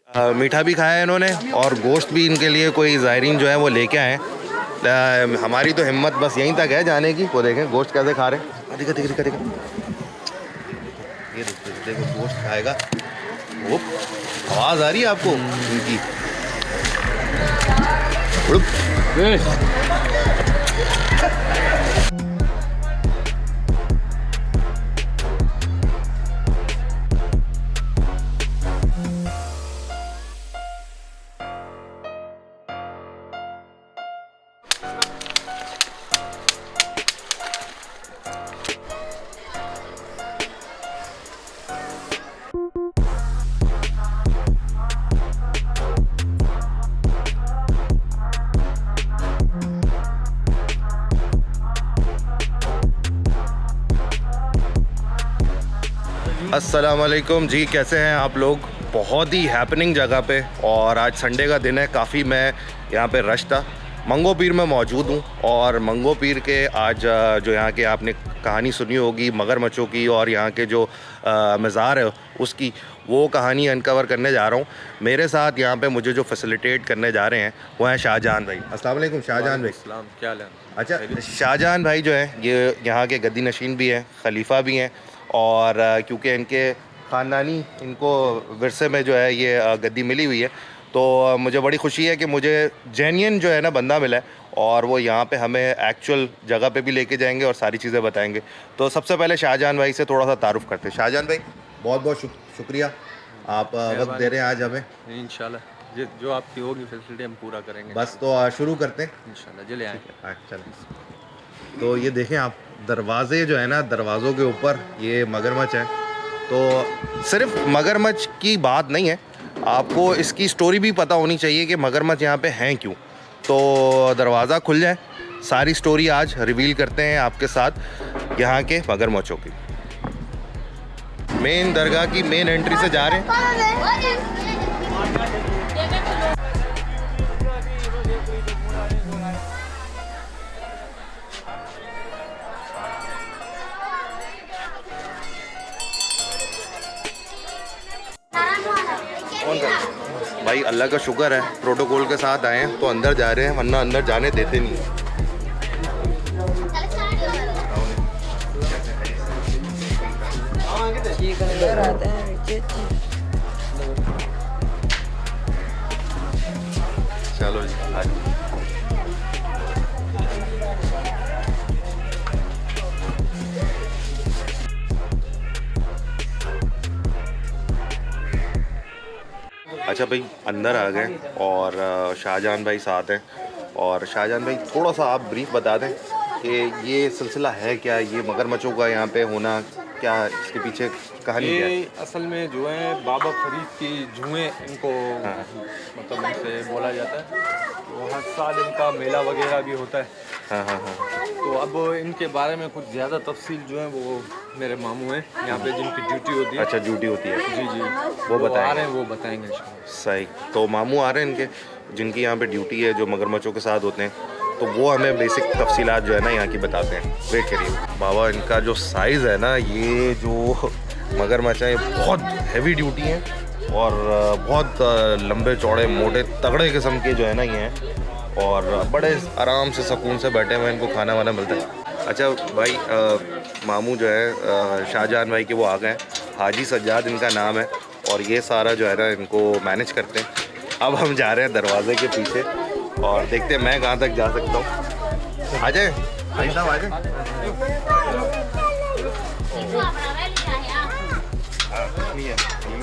मीठा भी खाया है इन्होंने और गोश्त भी इनके लिए कोई ज़ायरीन जो है वो लेके आए हैं। हमारी तो हिम्मत बस यहीं तक है जाने की। वो देखें गोश्त कैसे खा रहे हैं। देखो देखो देखो, ये देखो गोश्त खाएगा। वो आवाज़ आ रही है आपको इनकी? अस्सलाम वालेकुम जी, कैसे हैं आप लोग? बहुत ही हैपनिंग जगह पे, और आज संडे का दिन है। काफ़ी मैं यहाँ पे रश था। मंगो पीर में मौजूद हूँ और मंगो पीर के आज जो यहाँ के आपने कहानी सुनी होगी मगरमच्छों की और यहाँ के जो मज़ार है उसकी, वो कहानी अनकवर करने जा रहा हूँ। मेरे साथ यहाँ पे मुझे जो फैसिलिटेट करने जा रहे हैं वो हैं शाहजहान भाई। अस्सलाम वालेकुम शाहजहान भाई। क्या हाल है? अच्छा, शाहजहान भाई जो है ये यहाँ के गद्दी नशीन भी हैं, खलीफा भी हैं, और क्योंकि इनके ख़ानदानी इनको विरसे में जो है ये गद्दी मिली हुई है, तो मुझे बड़ी खुशी है कि मुझे जेन्युइन जो है ना बंदा मिला है, और वो यहाँ पे हमें एक्चुअल जगह पे भी लेके जाएंगे और सारी चीज़ें बताएंगे। तो सबसे पहले शाहजहान भाई से थोड़ा सा तारुफ़ करते हैं। शाहजहान भाई, बहुत बहुत शुक्रिया, आप वक्त दे रहे हैं आज हमें। इंशाल्लाह जो आपकी होगी फैसिलिटी हम पूरा करेंगे। बस तो शुरू करते हैं इंशाल्लाह, चले आए। चलें। तो ये देखें आप, दरवाजे जो है ना, दरवाज़ों के ऊपर ये मगरमच्छ है। तो सिर्फ मगरमच्छ की बात नहीं है, आपको इसकी स्टोरी भी पता होनी चाहिए कि मगरमच्छ यहाँ पे हैं क्यों। तो दरवाज़ा खुल जाए, सारी स्टोरी आज रिवील करते हैं आपके साथ यहाँ के मगरमच्छों की। मेन दरगाह की मेन एंट्री से जा रहे हैं। भाई अल्लाह का शुक्र है, प्रोटोकॉल के साथ आए हैं तो अंदर जा रहे हैं, वरना अंदर जाने देते नहीं हैं। चलो जी, अच्छा भाई अंदर आ गए और शाहजहान भाई साथ हैं। और शाहजहान भाई थोड़ा सा आप ब्रीफ बता दें कि ये सिलसिला है क्या, ये मगरमच्छों का यहाँ पे होना क्या, इसके पीछे कहानी क्या है? असल में जो है बाबा फरीद की जुएँ इनको मतलब उनसे बोला जाता है, तो हर साल इनका मेला वगैरह भी होता है। हाँ। तो अब इनके बारे में कुछ ज़्यादा तफसील जो है वो मेरे मामू हैं यहाँ पे जिनकी ड्यूटी होती है। अच्छा, ड्यूटी होती है। जी, वो आ रहे हैं, वो बताएंगे। सही, तो मामू आ रहे हैं इनके, जिनकी यहाँ पे ड्यूटी है, जो मगरमच्छों के साथ होते हैं, तो वो हमें बेसिक तफसीलात जो है ना यहाँ की बताते हैं। वेट करिए बाबा, इनका जो साइज़ है ना, ये जो मगरमच्छ है ये बहुत हैवी ड्यूटी है और बहुत लंबे चौड़े मोटे तगड़े किस्म के जो है ना ये हैं, और बड़े आराम से सुकून से बैठे हुए इनको खाना वाना मिलता है। अच्छा भाई, मामू जो है शाहजहान भाई के वो आ गए, हाजी सज्जाद इनका नाम है, और ये सारा जो है ना इनको मैनेज करते हैं। अब हम जा रहे हैं दरवाजे के पीछे और देखते हैं मैं कहाँ तक जा सकता हूँ। आ जाए भाई साहब, आ जाए।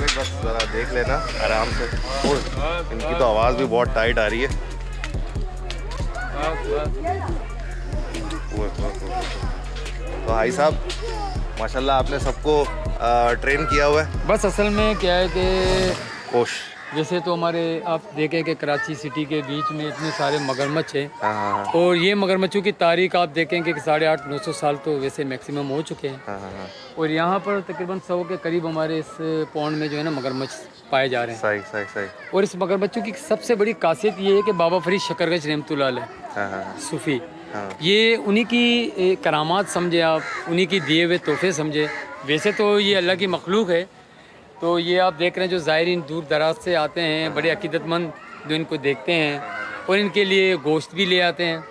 बस ज़रा देख लेना आराम से। इनकी तो आवाज़ भी बहुत टाइट आ रही है। तो भाई साहब माशाल्लाह आपने सबको ट्रेन किया हुआ है। बस असल में क्या है कि कोश वैसे तो हमारे आप देखें कि कराची सिटी के बीच में इतने सारे मगरमच्छ हैं, हाँ। और ये मगरमच्छों की तारीख आप देखेंगे कि 850-900 साल तो वैसे मैक्सिमम हो चुके हैं। हाँ। और यहाँ पर तकरीबन 100 के करीब हमारे इस पौंड में जो है ना मगरमच्छ पाए जा रहे हैं। सही। और इस मगरमच्छों की सबसे बड़ी खासियत ये है कि बाबा फरीद शकरगंज रहमतुल्लाह अलैह, हाँ। सूफ़ी, ये उन्हीं की करामात समझे आप, उन्हीं की दिए हुए तोहफे समझे। वैसे तो ये अल्लाह की मखलूक है, तो तो ये आप देख रहे हैं जो ज़ायरीन दूर दराज से आते हैं, बड़े अकीदतमंद जो इनको देखते हैं और इनके लिए गोश्त भी ले आते हैं।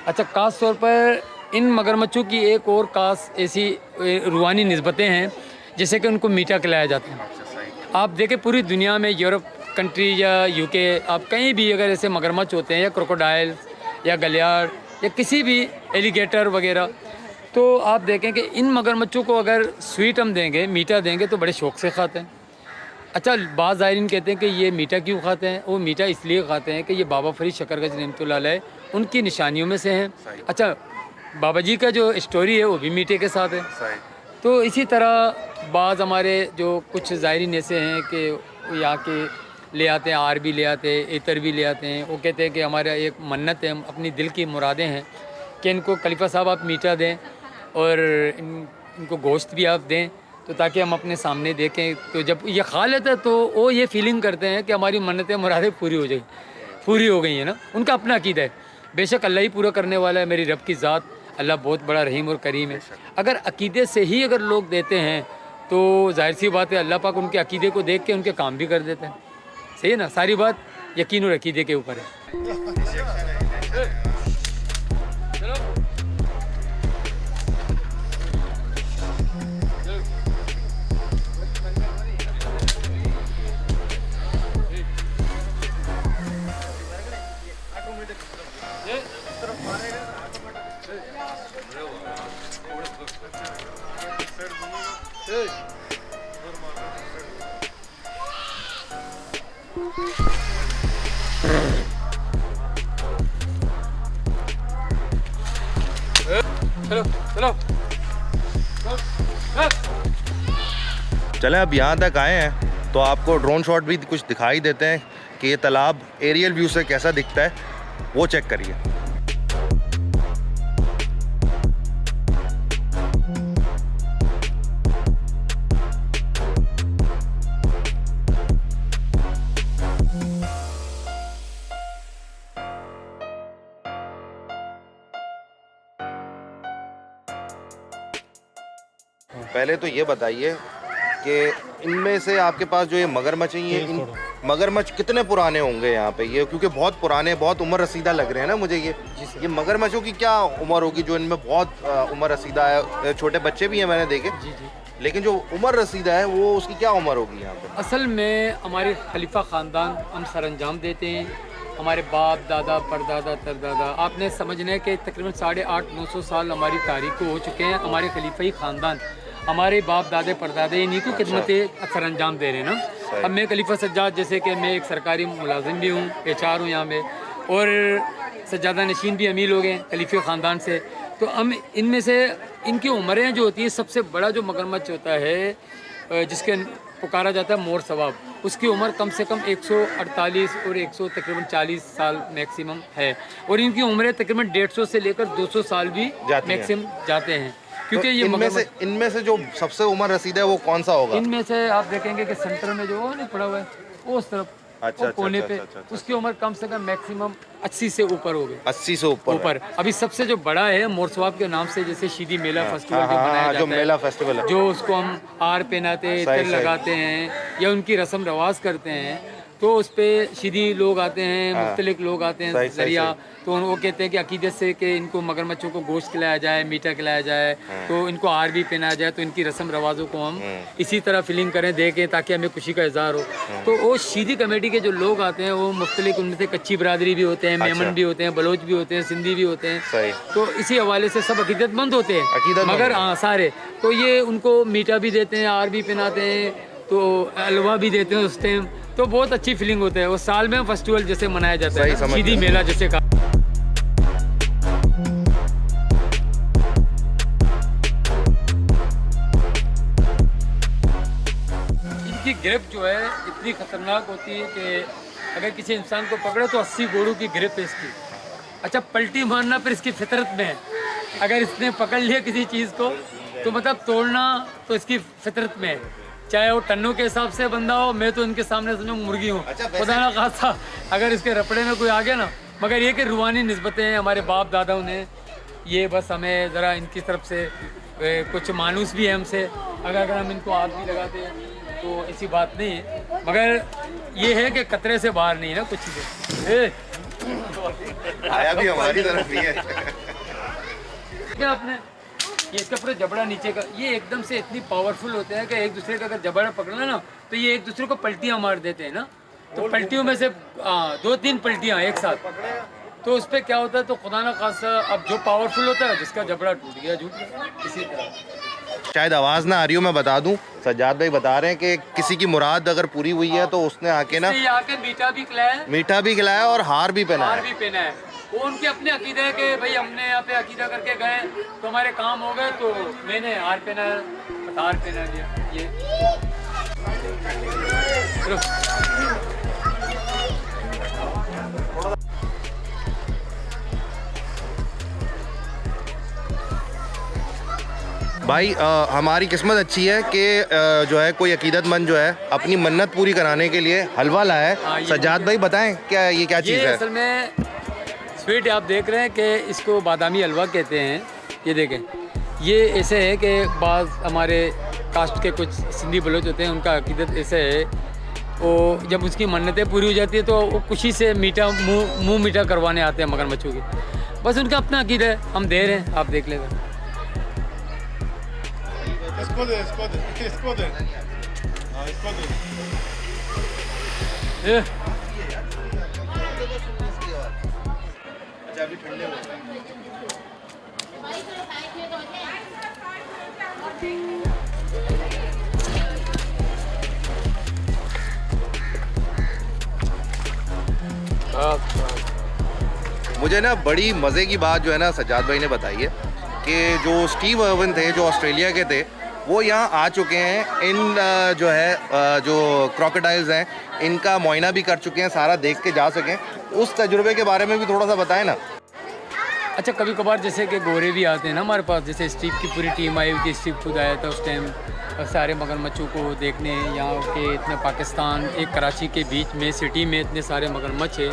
अच्छा, ख़ास तौर पर इन मगरमच्छों की एक और ख़ास ऐसी रूहानी निस्बतें हैं जैसे कि उनको मीठा खिलाया जाता है। आप देखें पूरी दुनिया में यूरोप कंट्री या यूके, आप कहीं भी अगर ऐसे मगरमच्छ होते हैं या क्रोकोडाइल्स या गलियार या किसी भी एलिगेटर वगैरह, तो आप देखें कि इन मगरमच्छों को अगर स्वीट हम देंगे, मीठा देंगे तो बड़े शौक़ से खाते हैं। अच्छा, बाज़ ज़ायरीन कहते हैं कि ये मीठा क्यों खाते हैं? वो मीठा इसलिए खाते हैं कि ये बाबा फरीद शकरगंज रहमतुल्लाह अलैह उनकी निशानियों में से हैं। अच्छा, बाबा जी का जो स्टोरी है वो भी मीठे के साथ है। तो इसी तरह बाज़ हमारे जो कुछ ज़ायरीन ऐसे हैं कि यहाँ के ले आते हैं, आर भी ले आते हैं, इतर भी ले आते हैं। वो कहते हैं कि हमारा एक मन्नत है, अपनी दिल की मुरादें हैं कि इनको खलीफा साहब आप मीठा दें और इनको गोश्त भी आप दें, तो ताकि हम अपने सामने देखें। तो जब ये खा लेते हैं तो वो ये फीलिंग करते हैं कि हमारी मन्नतें मुरादें पूरी हो गई हैं ना। उनका अपना अकीदा है। बेशक अल्लाह ही पूरा करने वाला है, मेरी रब की ज़ात, अल्लाह बहुत बड़ा रहीम और करीम है। अगर अकीदे से ही अगर लोग देते हैं तो जाहिर सी बात है अल्लाह पाक उनके अकीदे को देख के उनके काम भी कर देते हैं। सही है ना, सारी बात यकीन और अकीदे के ऊपर है। चलें, अब यहाँ तक आए हैं तो आपको ड्रोन शॉट भी कुछ दिखाई देते हैं कि ये तालाब एरियल व्यू से कैसा दिखता है, वो चेक करिए। पहले तो ये बताइए कि इनमें से आपके पास जो ये मगरमच्छ हैं, ये इन मगरमच्छ कितने पुराने होंगे यहाँ पे? ये क्योंकि बहुत पुराने, बहुत उम्र रसीदा लग रहे हैं ना मुझे ये मगरमच्छों की क्या उम्र होगी जो इनमें बहुत उम्र रसीदा है? छोटे बच्चे भी हैं मैंने देखे, लेकिन जो उम्र रसीदा है वो उसकी क्या उम्र होगी यहाँ पे? असल में हमारे खलीफा ख़ानदान हम सर अंजाम देते हैं, हमारे बाप दादा परदादा तरदादा, आपने समझना है कि तकरीबन 850-900 साल हमारी तारीख को हो चुके हैं। हमारे खलीफा ख़ानदान, हमारे बाप दादे परदादे इन्हीं को खिदमतें सर अंजाम दे रहे हैं ना। अब मैं खलीफा सज्जाद, जैसे कि मैं एक सरकारी मुलाजिम भी हूँ, HR हूँ यहाँ में, और सज्जादा नशीन भी अमीर लोग हैं खलीफे ख़ानदान से। तो हम इनमें से इनकी उम्रें जो होती है, सबसे बड़ा जो मगरमच्छ होता है जिसके पुकारा जाता है मोर सवाब, उसकी उम्र कम से कम 148 और 100 तकरीबन 40 साल मैक्सिमम है। और इनकी उम्रें तकरीबन 150 से लेकर 200 साल भी मैक्सिमम जाते हैं। क्योंकि तो ये इनमें से जो सबसे उम्र रसीदा है वो कौन सा होगा? इनमें से आप देखेंगे कि सेंटर में जो नहीं पड़ा हुआ है वो उस तरफ, अच्छा, कोने पे, उसकी उम्र कम से कम मैक्सिमम 80 से ऊपर हो गई। 80 से ऊपर। अभी सबसे जो बड़ा है मोरसवाब के नाम से, जैसे शीदी मेला फेस्टिवल जो मनाया जाता जो है, मेला फेस्टिवल है, जो उसको हम आर पहनाते हैं, तिल लगाते हैं या उनकी रस्म रवाज करते हैं, तो उस पर शीदी लोग आते हैं, मुख्तलिफ लोग आते हैं जरिया। तो वो कहते हैं कि अकीदत से कि इनको मगरमच्छों को गोश्त खिलाया जाए, मीठा खिलाया जाए, तो इनको आर भी पहनाया जाए, तो इनकी रस्म रवाज़ों को हम इसी तरह फीलिंग करें, देखें, ताकि हमें खुशी का इजहार हो। तो वो शीदी कमेटी के जो लोग आते हैं वो मुख्तलिफ, उनमें से कच्ची बरादरी भी होते हैं, मेमन भी होते हैं, बलोच भी होते हैं, सिंधी भी होते हैं। तो इसी हवाले से सब अकीदतमंद होते हैं, मगर हाँ सारे। तो ये उनको मीठा भी देते हैं, आर भी पहनाते हैं, तो हलवा भी देते हैं उस टाइम। तो बहुत अच्छी फीलिंग होता है। वो साल में फेस्टिवल जैसे मनाया जाता है, शीदी मेला जैसे का। इनकी ग्रिप जो है इतनी खतरनाक होती है कि अगर किसी इंसान को पकड़े तो 80 घोड़ों की ग्रिप है इसकी। अच्छा, पलटी मारना फिर इसकी फितरत में है। अगर इसने पकड़ लिया किसी चीज़ को तो मतलब तोड़ना तो इसकी फितरत में है, चाहे वो टन्नों के हिसाब से बंदा हो। मैं तो इनके सामने समझो मुर्गी हूँ, खुदा ना खासा अगर इसके रपड़े में कोई आ गया ना। मगर ये कि रूहानी निस्बतें हैं हमारे बाप दादाओं ने, ये बस हमें ज़रा इनकी तरफ से कुछ मानूस भी है हमसे। अगर हम इनको आग भी लगाते हैं तो ऐसी बात नहीं है, मगर ये है कि खतरे से बाहर नहीं है ना कुछ चीज़ें। आया भी हमारी तरफ ही है। क्या आपने ये इसका पूरा जबड़ा नीचे का, ये एकदम से इतनी पावरफुल होते हैं कि एक दूसरे का अगर जबड़ा पकड़ना ना तो ये एक दूसरे को पलटियां मार देते हैं ना। तो पलटियों में से 2-3 पलटियां एक साथ, तो उस पर क्या होता है, तो खुदा ना खासा अब जो पावरफुल होता है जिसका जबड़ा टूट गया झूठ गया, इसी तरह। शायद आवाज़ ना आ रही हो, मैं बता दूं, सज्जाद भाई बता रहे हैं कि किसी की मुराद अगर पूरी हुई है तो उसने आके ना इसने आके मीठा भी खिलाया और हार भी पहना हार है। भी पहना है। वो उनके अपने अकीदे है कि भाई हमने यहाँ पे अकीदा करके गए तो हमारे काम हो गए, तो मैंने हार पहना, हार पहना दिया। ये भाई हमारी किस्मत अच्छी है कि जो है कोई अकीदतमंद जो है अपनी मन्नत पूरी कराने के लिए हलवा लाया है। हाँ, ये सज्जाद भाई बताएं क्या ये क्या चीज़ ये है? असल में स्वीट आप देख रहे हैं कि इसको बादामी हलवा कहते हैं। ये देखें, ये ऐसे है कि बाज़ हमारे कास्ट के कुछ सिंधी बलोच होते हैं, उनका अकीदत ऐसे है, वो जब उसकी मन्नतें पूरी हो जाती है तो वो खुशी से मीठा मुँह मीठा करवाने आते हैं मगरमच्छों की। बस उनका अपना अकीदा है, हम दे रहे हैं, आप देख लेगा। इसको दे, इसको दे, इसको दे। हाँ, इसको दे। मुझे ना बड़ी मज़े की बात जो है ना सज्जाद भाई ने बताई है कि जो स्टीव अर्विन थे जो ऑस्ट्रेलिया के थे, वो यहाँ आ चुके हैं। इन जो है जो क्रोकोडाइल्स हैं इनका मुआयना भी कर चुके हैं, सारा देख के जा सकें। उस तजुर्बे के बारे में भी थोड़ा सा बताएं ना। अच्छा, कभी कभार जैसे कि गोरे भी आते हैं ना हमारे पास, जैसे स्टीव की पूरी टीम आई हुई थी, स्टीव खुद आया था उस टाइम सारे मगरमच्छों को देखने। यहाँ के इतने पाकिस्तान एक कराची के बीच में सिटी में इतने सारे मगरमच्छ है,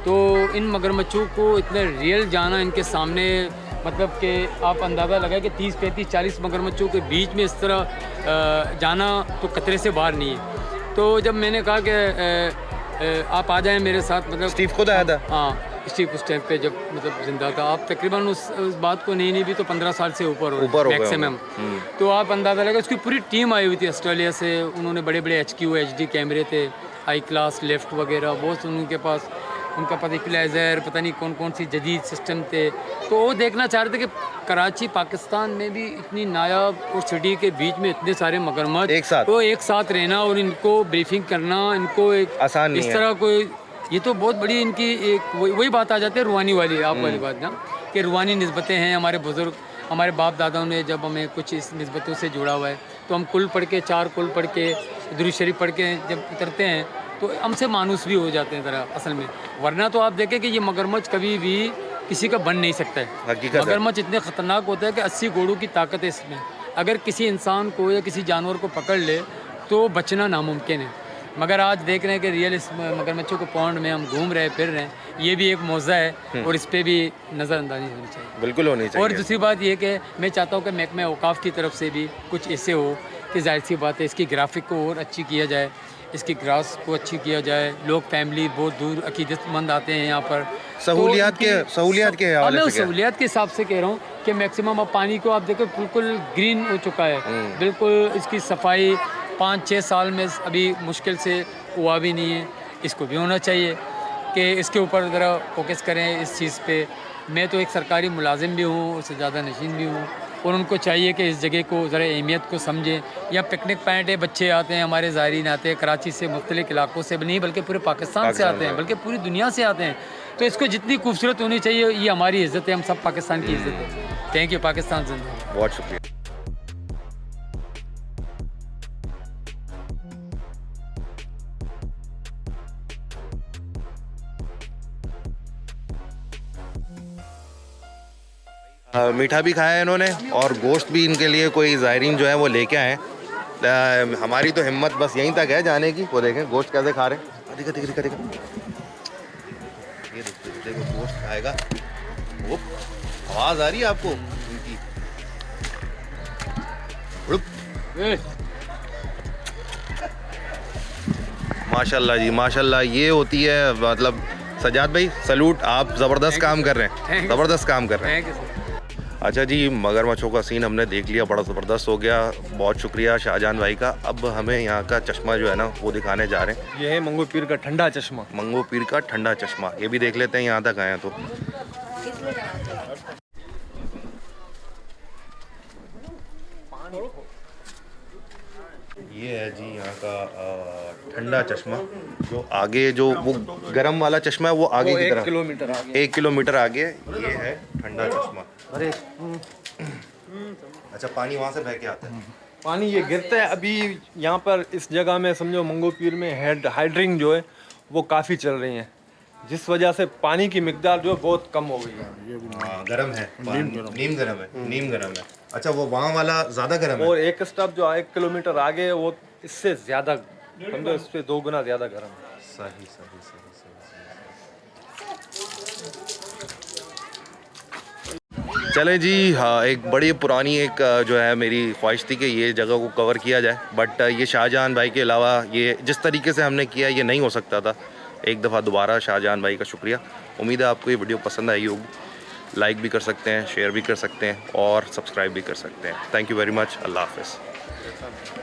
तो इन मगरमच्छों को इतने रियल जाना इनके सामने, मतलब कि आप अंदाज़ा लगाए कि 30, 35, 40 मगरमच्छों के बीच में इस तरह जाना तो खतरे से बाहर नहीं है। तो जब मैंने कहा कि आप आ जाएं मेरे साथ, मतलब स्टीव खुद आया था? हाँ, स्टीव उस टाइम पे जब मतलब जिंदा था। आप तकरीबन उस बात को नहीं भी तो 15 साल से ऊपर हो मैक्सिमम। तो आप अंदाज़ा लगा, उसकी पूरी टीम आई हुई थी ऑस्ट्रेलिया से। उन्होंने बड़े बड़े HQ HD कैमरे थे, हाई क्लास लेफ्ट वगैरह बहुत उनके पास, उनका पता इक्वलाइज़र, पता नहीं कौन कौन सी जदीद सिस्टम थे। तो वो देखना चाह रहे थे कि कराची पाकिस्तान में भी इतनी नायाब और सिटी के बीच में इतने सारे मगरमच्छ एक साथ, तो एक साथ रहना और इनको ब्रीफिंग करना, इनको एक आसान नहीं इस तरह कोई, ये तो बहुत बड़ी इनकी एक वही बात आ जाती है रूहानी वाली, आप वाली बात ना, कि रूहानी निस्बतें हैं। हमारे बुज़ुर्ग, हमारे बाप दादाओं ने जब हमें कुछ इस निस्बतों से जुड़ा हुआ है, तो हम कुल पढ़ के, 4 कुल पढ़ के, दुरूद शरीफ पढ़ के जब उतरते हैं तो हमसे मानूस भी हो जाते हैं तरह असल में। वरना तो आप देखें कि ये मगरमच्छ कभी भी किसी का बन नहीं सकता है। मगरमच्छ इतने ख़तरनाक होते हैं कि 80 घोड़ों की ताकत है इसमें। अगर किसी इंसान को या किसी जानवर को पकड़ ले तो बचना नामुमकिन है। मगर आज देख रहे हैं कि रियल इस मगरमच्छों को पौंड में हम घूम रहे फिर रहे हैं, ये भी एक मौज़ा है और इस पर भी नज़रअंदाजी होनी चाहिए, बिल्कुल होनी चाहिए। और दूसरी बात ये कि मैं चाहता हूँ कि महकमे औकाफ़ की तरफ से भी कुछ ऐसे हो कि जाहिर सी बात है इसकी ग्राफिक को और अच्छी किया जाए, इसकी ग्रास को अच्छी किया जाए। लोग फैमिली बहुत दूर अकीदतमंद आते हैं यहाँ पर, सहूलियात के हवाले से, सहूलियात के हिसाब से कह रहा हूँ कि मैक्सिमम अब पानी को आप देखो बिल्कुल ग्रीन हो चुका है, बिल्कुल इसकी सफाई 5-6 साल में अभी मुश्किल से हुआ भी नहीं है। इसको भी होना चाहिए कि इसके ऊपर ज़रा फोकस करें इस चीज़ पे। मैं तो एक सरकारी मुलाजिम भी हूँ, उससे ज़्यादा नशीन भी हूँ, और उनको चाहिए कि इस जगह को ज़रा अहमियत को समझें। या पिकनिक पॉइंट है, बच्चे आते हैं, हमारे ज़ायरीन आते हैं कराची से, मुख्तलिफ़ इलाकों से नहीं बल्कि पूरे पाकिस्तान से आते हैं, बल्कि पूरी दुनिया से आते हैं। तो इसको जितनी खूबसूरत होनी चाहिए, ये हमारी इज़्ज़त है, हम सब पाकिस्तान की इज़्ज़त है। थैंक यू, पाकिस्तान जिंदाबाद। बहुत शुक्रिया। मीठा भी खाया है इन्होंने और गोश्त भी इनके लिए कोई ज़ायरीन जो है वो लेके आए हैं। हमारी तो हिम्मत बस यहीं तक है जाने की। वो देखें गोश्त कैसे खा रहे हैं, दिखा ये देखो गोश्त खाएगा। वो आवाज़ आ रही है आपको इनकी? माशाल्लाह जी माशाल्लाह। ये होती है मतलब सजाद भाई सलूट, आप ज़बरदस्त काम कर रहे हैं, ज़बरदस्त काम कर रहे हैं। अच्छा जी, मगरमच्छों का सीन हमने देख लिया, बड़ा ज़बरदस्त हो गया। बहुत शुक्रिया शाहजहान भाई का। अब हमें यहाँ का चश्मा जो है ना वो दिखाने जा रहे हैं। ये है मंगो पीर का ठंडा चश्मा। मंगो पीर का ठंडा चश्मा, ये भी देख लेते हैं यहाँ तक आए हैं तो। ये है जी यहाँ का ठंडा चश्मा। जो आगे जो वो गर्म वाला चश्मा है वो आगे की तरफ 1 किलोमीटर आगे। 1 किलोमीटर आगे ये है ठंडा चश्मा। अरे अच्छा, पानी वहाँ से बह के आता है। पानी ये गिरता है अभी यहाँ पर इस जगह में, समझो मंगो पीर में हाइड्रिंग जो है वो काफ़ी चल रही है, जिस वजह से पानी की मिकदार जो है बहुत कम हो गई है। हाँ, गर्म है, नीम गर्म है, नीम गर्म है। अच्छा, वो वहाँ वाला ज़्यादा गर्म है। और एक स्टॉप जो 1 किलोमीटर आगे है वो इससे ज़्यादा, समझो इससे 2 गुना ज़्यादा गर्म है। सही सही सही सही। चले जी, हाँ, एक बड़ी पुरानी एक जो है मेरी ख्वाहिश थी कि ये जगह को कवर किया जाए, बट ये शाहजहान भाई के अलावा ये जिस तरीके से हमने किया ये नहीं हो सकता था। एक दफ़ा दोबारा शाहजहान भाई का शुक्रिया। उम्मीद है आपको ये वीडियो पसंद आई होगी। लाइक भी कर सकते हैं, शेयर भी कर सकते हैं और सब्सक्राइब भी कर सकते हैं। Thank you very much. अल्लाह हाफ़िज़।